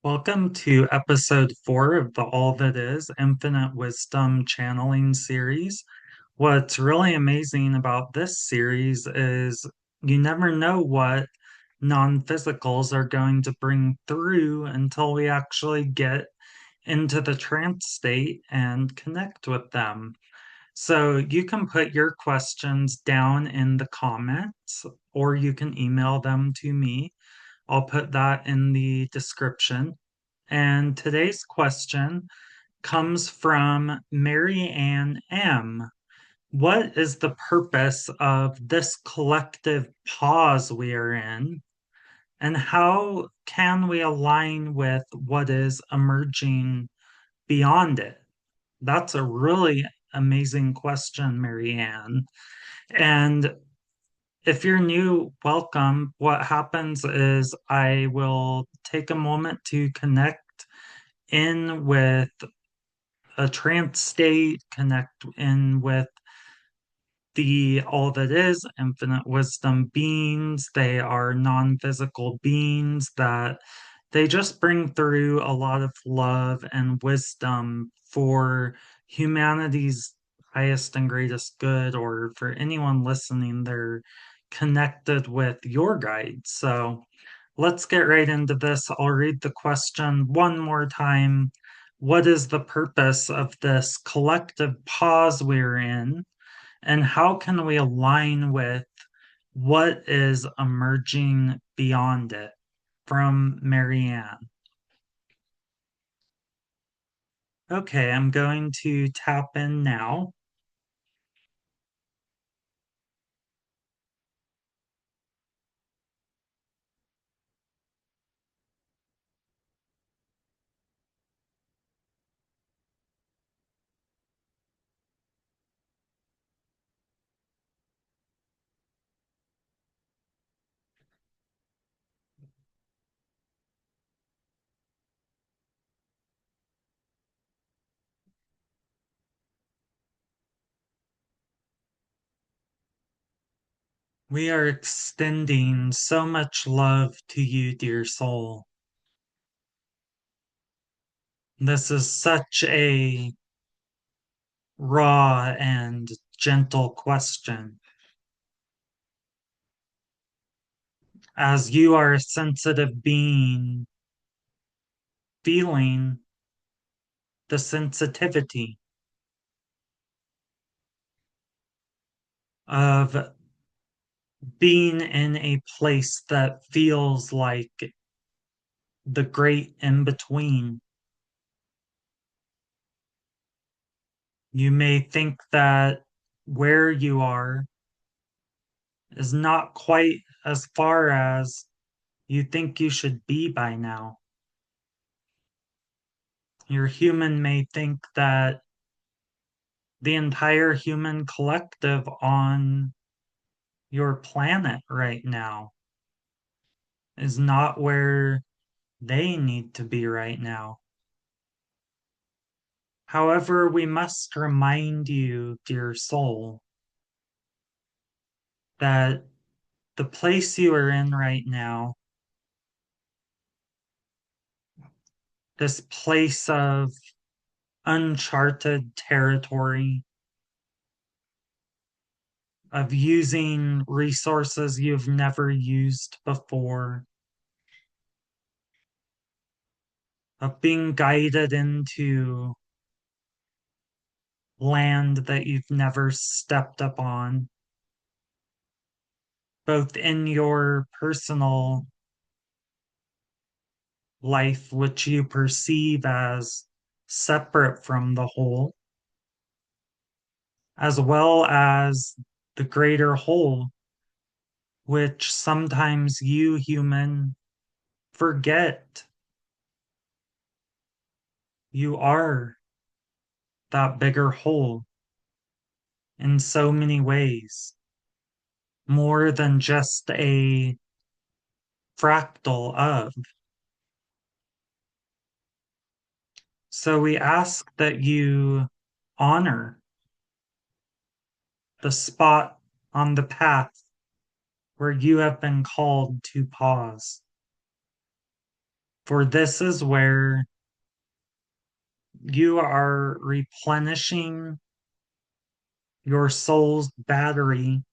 Welcome to episode 4 of the All That Is Infinite Wisdom Channeling series. What's really amazing about this series is you never know what non physicals are going to bring through until we actually get into the trance state and connect with them. So you can put your questions down in the comments or you can email them to me. I'll put that in the description. And today's question comes from MaryAnne M. What is the purpose of this collective pause we are in? And how can we align with what is emerging beyond it? That's a really amazing question, MaryAnne. And if you're new, welcome. What happens is I will take a moment to connect in with a trance state, connect in with the all that is infinite wisdom beings. They are non physical beings that they just bring through a lot of love and wisdom for humanity's highest and greatest good, or for anyone listening, they're connected with your guides. So let's get right into this. I'll read the question one more time. What is the purpose of this collective pause we're in? And how can we align with what is emerging beyond it? From MaryAnne. Okay, I'm going to tap in now. We are extending so much love to you, dear soul. This is such a raw and gentle question. As you are a sensitive being, feeling the sensitivity of being in a place that feels like the great in between. You may think that where you are is not quite as far as you think you should be by now. Your human may think that the entire human collective on your planet right now is not where they need to be right now. However, we must remind you, dear soul, that the place you are in right now, this place of uncharted territory, of using resources you've never used before, of being guided into land that you've never stepped up on, both in your personal life, which you perceive as separate from the whole, as well as the greater whole, which sometimes you, human, forget you are that bigger whole in so many ways, more than just a fractal of. So we ask that you honor the spot on the path where you have been called to pause. For this is where you are replenishing your soul's battery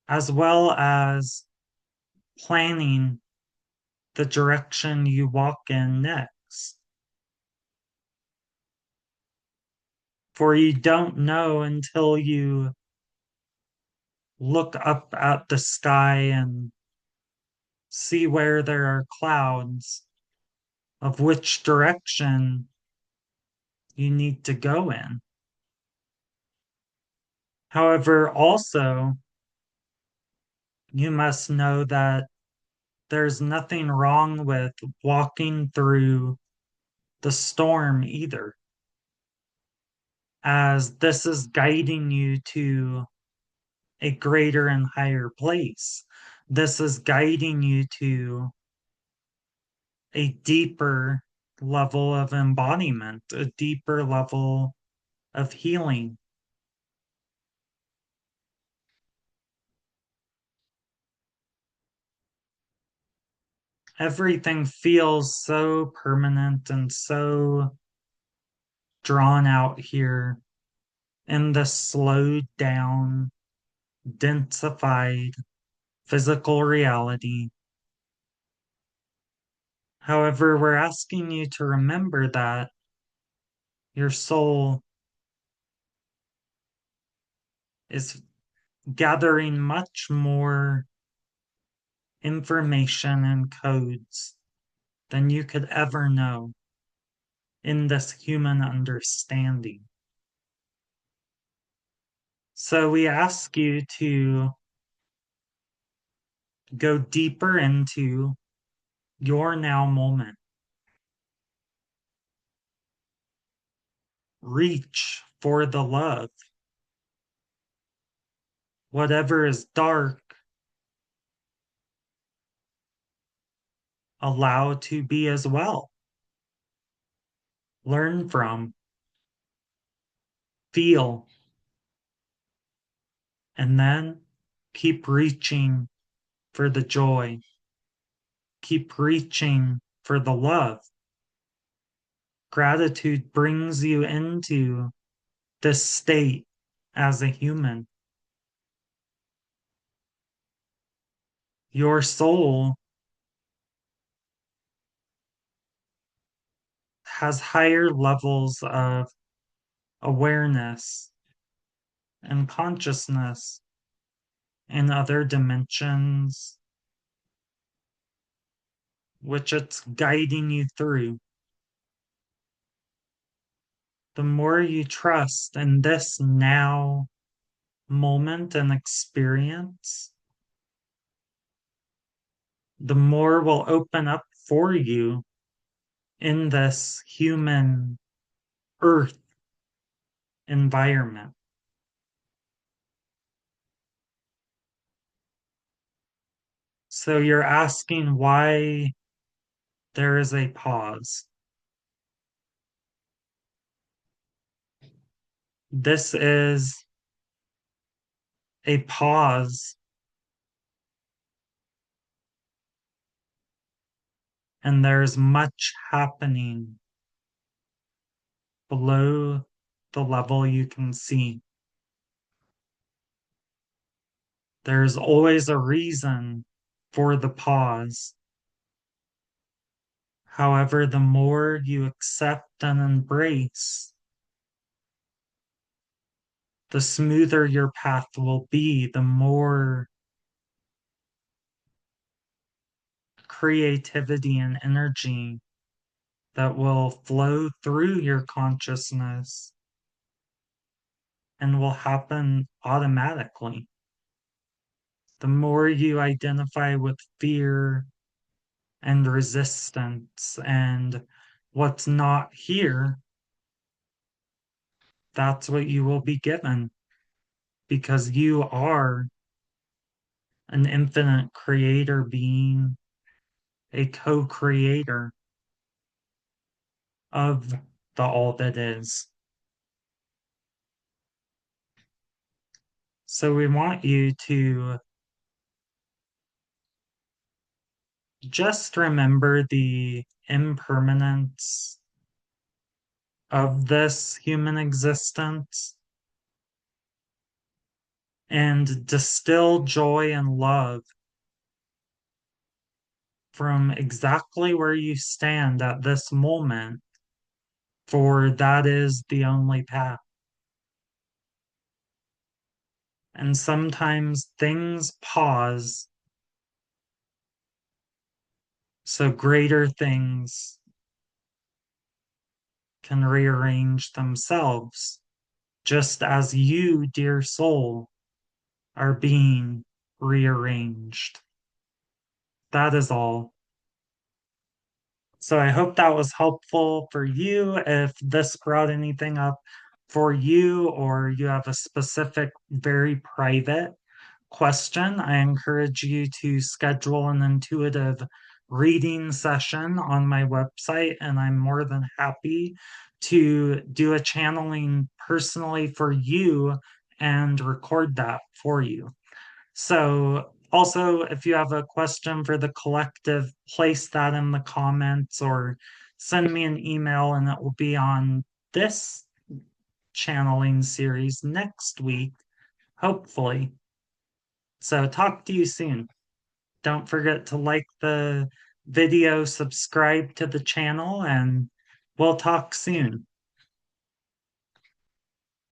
as well as planning the direction you walk in next. For you don't know until you look up at the sky and see where there are clouds of which direction you need to go in. However, also, you must know that there's nothing wrong with walking through the storm either, as this is guiding you to a greater and higher place. This is guiding you to a deeper level of embodiment, a deeper level of healing. Everything feels so permanent and so drawn out here in the slowed down, densified physical reality. However, we're asking you to remember that your soul is gathering much more information and codes than you could ever know in this human understanding. So we ask you to go deeper into your now moment. Reach for the love. Whatever is dark, allow to be as well. Learn from, feel, and then keep reaching for the joy. Keep reaching for the love. Gratitude brings you into this state as a human. Your soul has higher levels of awareness and consciousness in other dimensions, which it's guiding you through. The more you trust in this now moment and experience, the more will open up for you in this human earth environment. So you're asking why there is a pause. This is a pause, and there's much happening below the level you can see. There's always a reason for the pause. However, the more you accept and embrace, the smoother your path will be, the more creativity and energy that will flow through your consciousness and will happen automatically. The more you identify with fear and resistance and what's not here, that's what you will be given because you are an infinite creator being, a co creator of the all that is. So we want you to just remember the impermanence of this human existence and distill joy and love from exactly where you stand at this moment, for that is the only path. And sometimes things pause so greater things can rearrange themselves, just as you, dear soul, are being rearranged. That is all. So I hope that was helpful for you. If this brought anything up for you, or you have a specific, very private question, I encourage you to schedule an intuitive reading session on my website, and I'm more than happy to do a channeling personally for you and record that for you. So, also, if you have a question for the collective, place that in the comments or send me an email, and it will be on this channeling series next week, hopefully. So, talk to you soon. Don't forget to like the video, subscribe to the channel, and we'll talk soon.